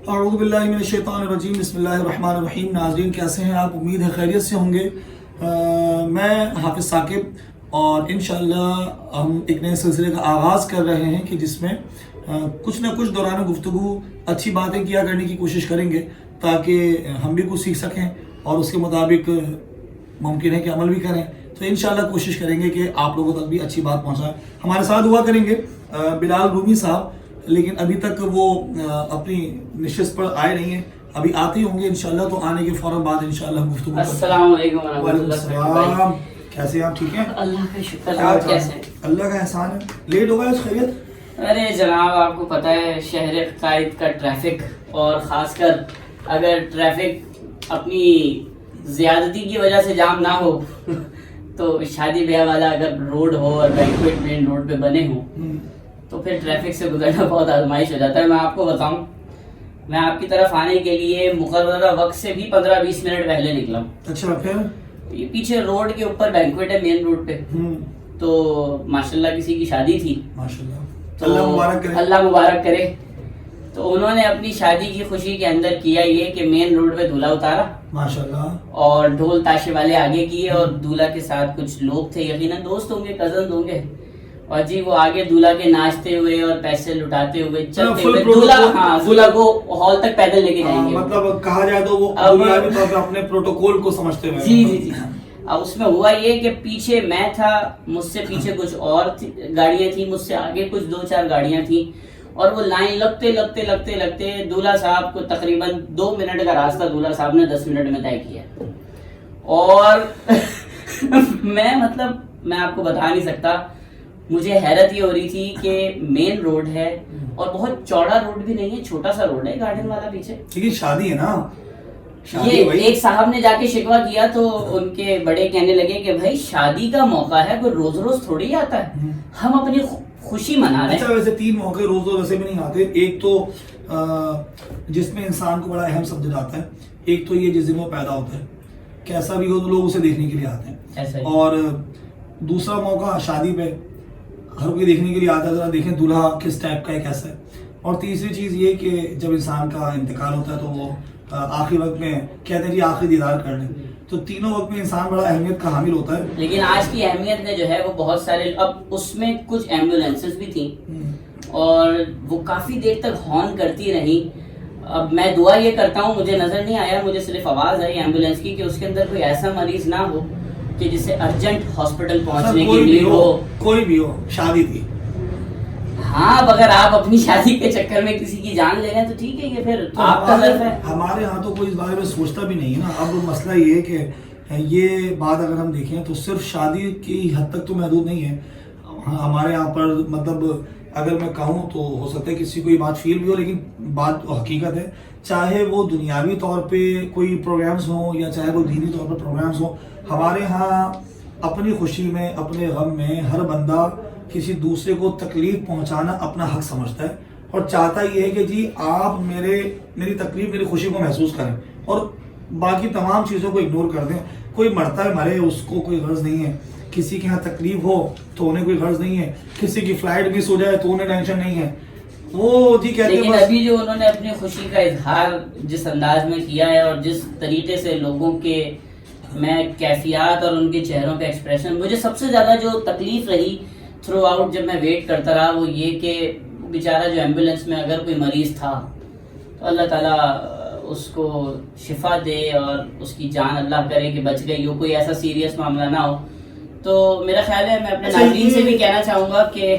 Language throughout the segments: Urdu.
اعوذ باللہ من الشیطان الرجیم، بسم اللہ الرحمن الرحیم۔ ناظرین کیسے ہیں آپ؟ امید ہے خیریت سے ہوں گے۔ میں حافظ ثاقب اور انشاءاللہ ہم ایک نئے سلسلے کا آغاز کر رہے ہیں کہ جس میں کچھ نہ کچھ دوران گفتگو اچھی باتیں کیا کرنے کی کوشش کریں گے تاکہ ہم بھی کچھ سیکھ سکیں اور اس کے مطابق ممکن ہے کہ عمل بھی کریں۔ تو انشاءاللہ کوشش کریں گے کہ آپ لوگوں تک بھی اچھی بات پہنچائیں۔ ہمارے ساتھ ہوا کریں گے بلال رومی صاحب، لیکن ابھی تک وہ اپنی نشست پر آئے نہیں ہیں، ابھی آتے ہی ہوں گے انشاءاللہ، تو آنے کے فوراً بعد انشاءاللہ ہم گفتگو کریں۔ السلام علیکم ورحمۃ وعلیکم السلام، کیسے ہیں آپ؟ ٹھیک ہیں؟ اللہ کا شکر ہے، آپ کیسے ہیں؟ اللہ کا احسان ہے۔ لیٹ ہو گیا؟ خیریت؟ ارے جناب، آپ کو پتہ ہے شہر قائد کا ٹریفک، اور خاص کر اگر ٹریفک اپنی زیادتی کی وجہ سے جام نہ ہو تو شادی بیاہ والا اگر روڈ ہو اور بینکویٹ مین روڈ پہ بنے ہوں تو پھر ٹریفک سے گزرنا بہت آزمائش ہو جاتا ہے۔ میں آپ کو بتاؤں، میں آپ کی طرف آنے کے لیے مقررہ وقت سے بھی 15-20 منٹ پہلے نکلا ہوں۔ اچھا، پھر یہ پیچھے روڈ کے اوپر بینکویٹ ہے مین روڈ پہ، تو ماشاءاللہ کسی کی شادی تھی، ماشاءاللہ، اللہ مبارک کرے، اللہ مبارک کرے۔ تو انہوں نے اپنی شادی کی خوشی کے اندر کیا یہ کہ مین روڈ پہ دولہا اتارا ماشاءاللہ، اور ڈھول تاشے والے آگے کیے، اور دولہا کے ساتھ کچھ لوگ تھے، یقیناً دوست ہوں گے، کزن ہوں گے، اور جی وہ آگے دولہا کے ناچتے ہوئے اور پیسے لٹاتے ہوئے چلتے ہوئے دولہا کو ہال تک پیدل لے کے جائیں گے۔ مطلب کہا جائے تو وہ اپنے پروٹوکول کو سمجھتے ہوئے۔ جی جی جی۔ اب اس میں ہوا یہ کہ پیچھے میں تھا، مجھ سے پیچھے کچھ اور گاڑیاں تھیں، مجھ سے آگے کچھ 2-4 گاڑیاں تھیں، اور وہ لائن لگتے دولہا صاحب کو تقریباً 2 منٹ کا راستہ دولہا صاحب نے 10 منٹ میں طے کیا، اور میں آپ کو بتا نہیں سکتا، مجھے حیرت یہ ہو رہی تھی کہ مین روڈ ہے اور بہت چوڑا روڈ بھی نہیں ہے، چھوٹا سا روڈ ہے گارڈن والا پیچھے، لیکن شادی ہے نا۔ یہ ایک صاحب نے جا کے شکوہ کیا تو ان کے بڑے کہنے لگے کہ بھائی شادی کا موقع ہے، کوئی روز روز تھوڑی آتا ہے، ہم اپنی خوشی منا رہے ہیں۔ اچھا، ویسے 3 موقع روز روز ویسے بھی نہیں آتے۔ ایک تو جس میں انسان کو بڑا اہم سمجھا جاتا ہے، ایک تو یہ جس دن وہ پیدا ہوتا ہے، کیسا بھی ہو تو لوگ اسے دیکھنے کے لیے آتے ہیں، اور دوسرا موقع شادی پہ ہر کوئی دیکھنے کے لیے آتا ہے، ذرا دیکھیں دولہا کس ٹائپ کا ہے، کیسا ہے۔ اور تیسری چیز یہ کہ جب انسان کا انتقال ہوتا ہے تو وہ آخری وقت میں کہتے ہیں جی آخری دیدار کر لیں، تو تینوں وقت میں انسان بڑا اہمیت کا حامل ہوتا ہے۔ لیکن آج کی اہمیت نے جو ہے وہ بہت سارے، اب اس میں کچھ ایمبولینسز بھی تھیں اور وہ کافی دیر تک ہارن کرتی رہی۔ اب میں دعا یہ کرتا ہوں، مجھے نظر نہیں آیا، مجھے صرف آواز آئی ایمبولینس کی کہ اس کے اندر کوئی ایسا مریض نہ ہو کہ جسے ارجنٹ ہاسپٹل پہنچنے کی نیڈ ہو۔ کوئی بھی ہو، شادی تھی۔ ہاں، اب اگر آپ اپنی شادی کے چکر میں کسی کی جان لے رہے ہیں تو ٹھیک ہے، یہ پھر آپ کا ظرف ہے۔ ہمارے ہاں تو کوئی اس بارے میں سوچتا بھی نہیں ہے نا۔ اب مسئلہ یہ ہے کہ یہ بات اگر ہم دیکھیں تو صرف شادی کی حد تک تو محدود نہیں ہے ہمارے یہاں پر، مطلب اگر میں کہوں تو ہو سکتا ہے کسی کو یہ بات فیل بھی ہو، لیکن بات حقیقت ہے، چاہے وہ دنیاوی طور پہ کوئی پروگرامز ہوں یا چاہے وہ دینی طور پر پروگرامز ہوں، ہمارے ہاں اپنی خوشی میں، اپنے غم میں ہر بندہ کسی دوسرے کو تکلیف پہنچانا اپنا حق سمجھتا ہے، اور چاہتا یہ ہے کہ جی آپ میری تکلیف، میری خوشی کو محسوس کریں اور باقی تمام چیزوں کو اگنور کر دیں۔ کوئی مرتا ہے مرے، اس کو کوئی غرض نہیں ہے، کسی کے ہاں تکلیف ہو تو انہیں کوئی غرض نہیں ہے، کسی کی فلائٹ مس ہو جائے تو انہیں ٹینشن نہیں ہے، وہ جی کہتے ہیں۔ لیکن ابھی جو انہوں نے اپنی خوشی کا اظہار جس انداز میں کیا ہے اور جس طریقے سے لوگوں کے میں کیفیات اور ان کے چہروں پہ ایکسپریشن، مجھے سب سے زیادہ جو تکلیف رہی تھرو آؤٹ جب میں ویٹ کرتا رہا وہ یہ کہ بیچارہ جو ایمبولینس میں اگر کوئی مریض تھا تو اللہ تعالیٰ اس کو شفا دے اور اس کی جان اللہ کرے کہ بچ گئی ہو، کوئی ایسا سیریس معاملہ نہ ہو۔ تو میرا خیال ہے، میں اپنے ناظرین سے بھی کہنا چاہوں گا کہ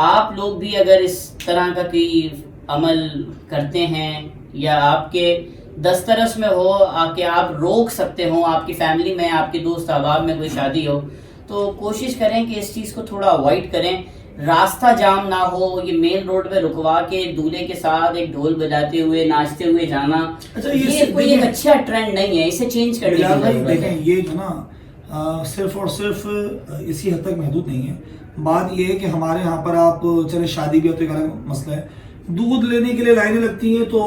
آپ لوگ بھی اگر اس طرح کا کوئی عمل کرتے ہیں یا آپ کے دسترس میں ہو کہ آپ روک سکتے ہوں، آپ کی فیملی میں، آپ کے دوست احباب میں کوئی شادی ہو، تو کوشش کریں کہ اس چیز کو تھوڑا اوائڈ کریں، راستہ جام نہ ہو، یہ مین روڈ پہ رکوا کے دولہے کے ساتھ ایک ڈھول بجاتے ہوئے ناچتے ہوئے جانا، یہ کوئی ایک اچھا ٹرینڈ نہیں ہے، اسے چینج کرنے کی ضرورت ہے۔ دیکھیں یہ جو نا صرف اور صرف اسی حد تک محدود نہیں ہے، بات یہ ہے کہ ہمارے یہاں پر آپ چلے شادی بھی ہو تو ایک الگ مسئلہ ہے، دودھ لینے کے لیے لائنیں لگتی ہیں تو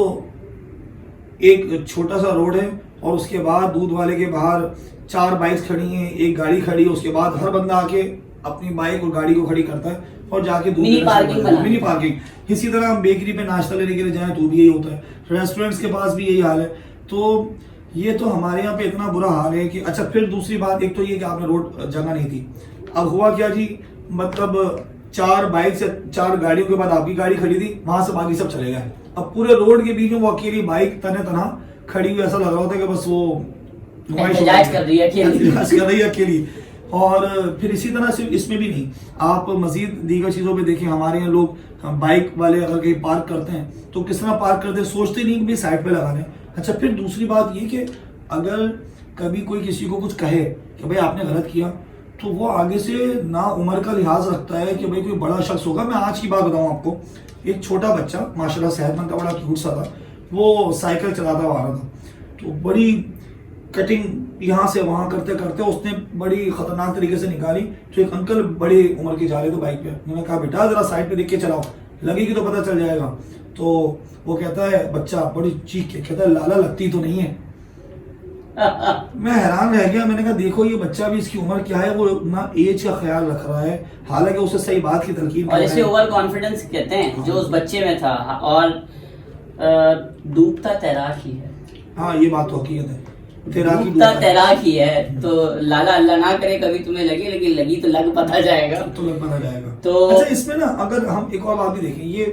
ایک چھوٹا سا روڈ ہے اور اس کے بعد دودھ والے کے باہر 4 بائکس کھڑی ہیں، ایک گاڑی کھڑی ہے، اس کے بعد ہر بندہ آ کے اپنی بائک اور گاڑی کو کھڑی کرتا ہے اور جا کے منی پارکنگ بنا منی پارکنگ. اسی طرح ہم بیکری پہ ناشتہ لینے کے لیے جائیں تو بھی یہی ہوتا ہے, ریسٹورینٹس کے پاس بھی یہی حال ہے. تو یہ تو ہمارے یہاں پہ اتنا برا حال ہے کہ اچھا پھر دوسری بات, ایک تو یہ کہ آپ نے روڈ جگہ نہیں تھی, اب ہوا کیا جی, مطلب 4 بائک سے 4 گاڑیوں کے بعد آپ کی گاڑی کھڑی تھی, وہاں سے باقی سب چلے گئے. اب پورے روڈ کے بیچ میں وہ اکیلی بائک تنہا کھڑی ہوئی, ایسا لگ رہا ہوتا ہے کہ بس وہ احتجاج کر رہی ہے اکیلی. اور پھر اسی طرح سے اس میں بھی نہیں, آپ مزید دیگر چیزوں پہ دیکھیں, ہمارے یہاں لوگ بائک والے اگر کہیں پارک کرتے ہیں تو کس طرح پارک کرتے ہیں, سوچتے نہیں کہ بھی سائڈ پہ لگانے. اچھا پھر دوسری بات یہ کہ اگر کبھی کوئی کسی کو کچھ کہے کہ بھائی آپ نے غلط کیا, تو وہ آگے سے نا عمر کا لحاظ رکھتا ہے کہ بھائی کوئی بڑا شخص ہوگا. میں آج کی بات بتاؤں آپ کو, ایک چھوٹا بچہ ماشاءاللہ صحت مند تھا, بڑا کیوٹ سا تھا, وہ سائیکل چلاتا ہوا آ رہا تھا, تو بڑی کٹنگ یہاں سے وہاں کرتے کرتے اس نے بڑی خطرناک طریقے سے نکالی. تو ایک انکل بڑی عمر کے جا رہے تھے بائک پہ, انہوں نے کہا بیٹا ذرا سائڈ پہ دیکھ کے چلاؤ, لگے گی تو پتہ چل جائے گا. تو وہ کہتا ہے بچہ بڑی چیخ کے کہتا ہے لالا لگتی تو نہیں ہے. میں حیران رہ گیا, میں نے کہا دیکھو یہ بچہ بھی, اس کی عمر کیا ہے, وہ اتنا ایج کا خیال رکھ رہا ہے, حالانکہ اسے صحیح بات کی تلقین. اور اسے اوور کانفیڈنس کہتے ہیں جو اس بچے میں تھا, اور ڈوبتا تیراک ہی ہے. ہاں یہ بات تو حقیقت ہے, ڈوبتا تیراک ہی ہے. تو لالا اللہ نہ کرے کبھی تمہیں لگے, لیکن لگی تو لگ پتہ جائے گا, تو لگ پتہ جائے گا. تو اچھا اس میں نا اگر ہم ایک اور بات بھی دیکھیں, یہ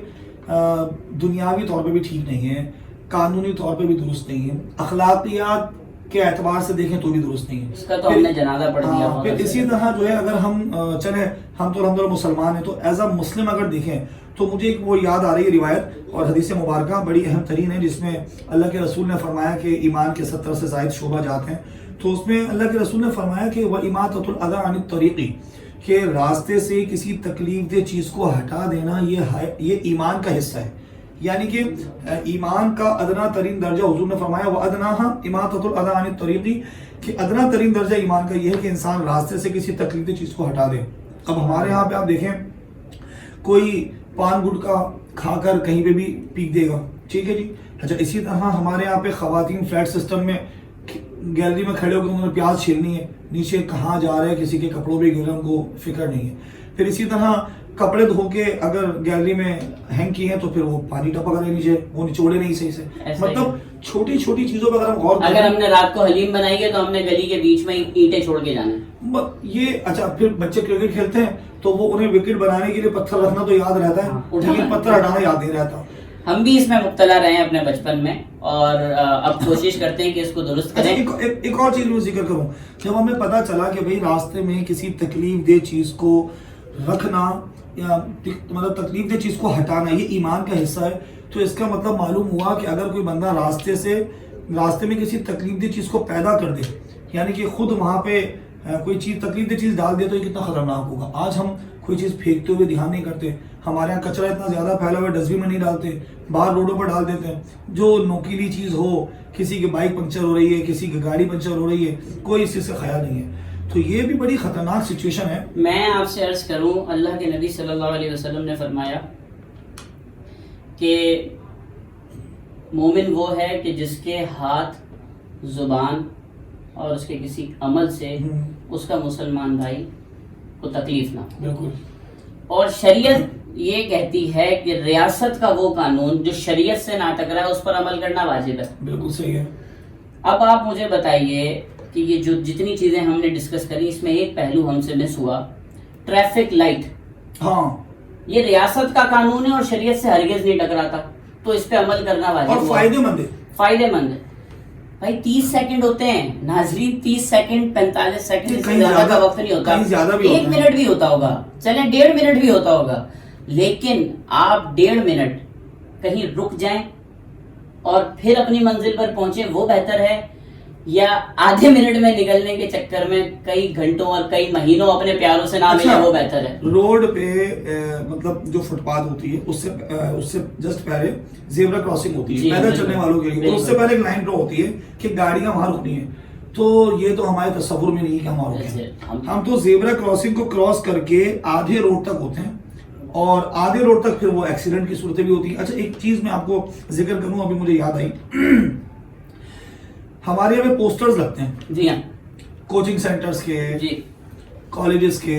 دنیاوی طور پہ بھی ٹھیک نہیں ہے, قانونی طور پہ بھی درست نہیں ہے, اخلاقیات کے اعتبار سے دیکھیں تو بھی درست نہیں ہے. اس کا تو ہم نے جنازہ پڑھ دیا. پھر اسی طرح جو ہے اگر ہم چلیں, ہم تو الحمدللہ مسلمان ہیں, تو ایز اے مسلم اگر دیکھیں تو مجھے ایک وہ یاد آ رہی ہے روایت اور حدیث مبارکہ بڑی اہم ترین ہے, جس میں اللہ کے رسول نے فرمایا کہ ایمان کے 70 سے زائد شعبہ جات ہیں. تو اس میں اللہ کے رسول نے فرمایا کہ وَإِمَاطَةُ الْأَذَىٰ عَنِ الطَّرِيقِ, کہ راستے سے کسی تکلیف دہ چیز کو ہٹا دینا یہ ایمان کا حصہ ہے. یعنی کہ ایمان کا ادنا ترین درجہ حضور نے فرمایا وَأَدْنَاهَا إِمَاطَةُ الْأَذَىٰ عَنِ الطَّرِيقِ, کہ ادنا ترین درجہ ایمان کا یہ ہے کہ انسان راستے سے کسی تکلیف دہ چیز کو ہٹا دے. اب ہمارے یہاں پہ آپ دیکھیں, کوئی پان گٹکا کھا کر کہیں پہ بھی پیک دے گا, ٹھیک ہے جی. اچھا اسی طرح ہمارے یہاں پہ خواتین فلیٹ سسٹم میں گیلری میں کھڑے ہو کے انہوں نے پیاز چھیلنی ہے, نیچے کہاں جا رہے ہیں کسی کے کپڑوں پہ گر, ان کو فکر نہیں ہے. پھر اسی طرح کپڑے دھو کے اگر گیلری میں ہینگ کیے ہیں تو پھر وہ پانی ٹپک رہے نیچے, وہ نچوڑے نہیں صحیح سے. مطلب چھوٹی چھوٹی چیزوں پہ اگر ہم غور کریں, اگر ہم نے رات کو حلیم بنائی ہے تو ہم نے گلی کے بیچ میں اینٹیں چھوڑ کے جانا ہے یہ. اچھا پھر بچے کرکٹ کھیلتے ہیں تو وہ انہیں وکٹ بنانے کے لیے پتھر رکھنا تو یاد رہتا ہے, لیکن پتھر ہٹانا یاد نہیں رہتا. ہم بھی اس میں مبتلا رہے ہیں اپنے بچپن میں, اور اب کوشش کرتے ہیں کہ اس کو درست کریں. ایک اور چیز میں ذکر کروں, جب ہمیں پتا چلا کہ بھئی راستے میں کسی تکلیف دہ چیز کو رکھنا یا مطلب تکلیف دہ چیز کو ہٹانا یہ ایمان کا حصہ ہے, تو اس کا مطلب معلوم ہوا کہ اگر کوئی بندہ راستے میں کسی تکلیف دہ چیز کو پیدا کر دے, یعنی کہ خود وہاں پہ کوئی چیز تکلیف دہ چیز ڈال دے, تو یہ کتنا خطرناک ہوگا. آج ہم کوئی چیز پھینکتے ہوئے دھیان نہیں کرتے, ہمارے یہاں کچرا اتنا زیادہ پھیلا ہوا ہے, ڈسٹ بن میں نہیں ڈالتے, باہر روڈوں پر ڈال دیتے ہیں. جو نوکیلی چیز ہو, کسی کی بائک پنچر ہو رہی ہے, کسی کی گاڑی پنچر ہو رہی ہے, کوئی اس چیز کا خیال نہیں ہے. تو یہ بھی بڑی خطرناک سچویشن ہے. میں آپ سے عرض کروں, اللہ کے نبی صلی اللہ علیہ وسلم نے فرمایا کہ مومن وہ ہے کہ جس کے ہاتھ, زبان اور اس کے کسی عمل سے اس کا مسلمان بھائی کو تکلیف نہ ہو. بالکل. اور شریعت یہ کہتی ہے کہ ریاست کا وہ قانون جو شریعت سے نہ ٹکرائے اس پر عمل کرنا واجب ہے. بالکل صحیح ہے. اب آپ مجھے بتائیے کہ یہ جو جتنی چیزیں ہم نے ڈسکس کری, اس میں ایک پہلو ہم سے مس ہوا, ٹریفک لائٹ. ہاں یہ ریاست کا قانون ہے اور شریعت سے ہرگز نہیں ٹکراتا, تو اس پہ عمل کرنا واجب اور فائدے مند ہے. فائدے مند ہے بھائی. 30 سیکنڈ ہوتے ہیں ناظرین, 30 سیکنڈ 45 سیکنڈ سے زیادہ کا وقت نہیں ہوتا. 1 منٹ بھی ہوتا ہوگا, چلیں 1.5 منٹ بھی ہوتا ہوگا, لیکن آپ 1.5 منٹ کہیں رک جائیں اور پھر اپنی منزل پر پہنچیں, وہ بہتر ہے یا آدھے منٹ میں نکلنے کے چکر میں کئی گھنٹوں اور کئی مہینوں اپنے پیاروں سے نہ ملے, وہ بہتر ہے. روڈ پہ مطلب جو فٹ پاتھ ہوتی ہے اس سے جسٹ پہلے زیبرا کراسنگ ہوتی ہے پیدل چلنے والوں کے لیے, اس سے پہلے ایک لائن ڈرا ہوتی ہے کہ گاڑیاں وہاں رکنی ہیں. تو یہ تو ہمارے تصور میں نہیں کہ ہم وہاں رکیں. ہم تو زیبرا کراسنگ کو کراس کر کے آدھے روڈ تک ہوتے ہیں, اور آدھے روڈ تک پھر وہ ایکسیڈنٹ کی صورتیں بھی ہوتی ہیں. اچھا ایک چیز میں آپ کو ذکر کروں, ابھی مجھے یاد آئی, ہمارے یہاں پہ پوسٹرز لگتے ہیں. جی ہاں. کوچنگ سینٹرز کے, جی, کالجز کے,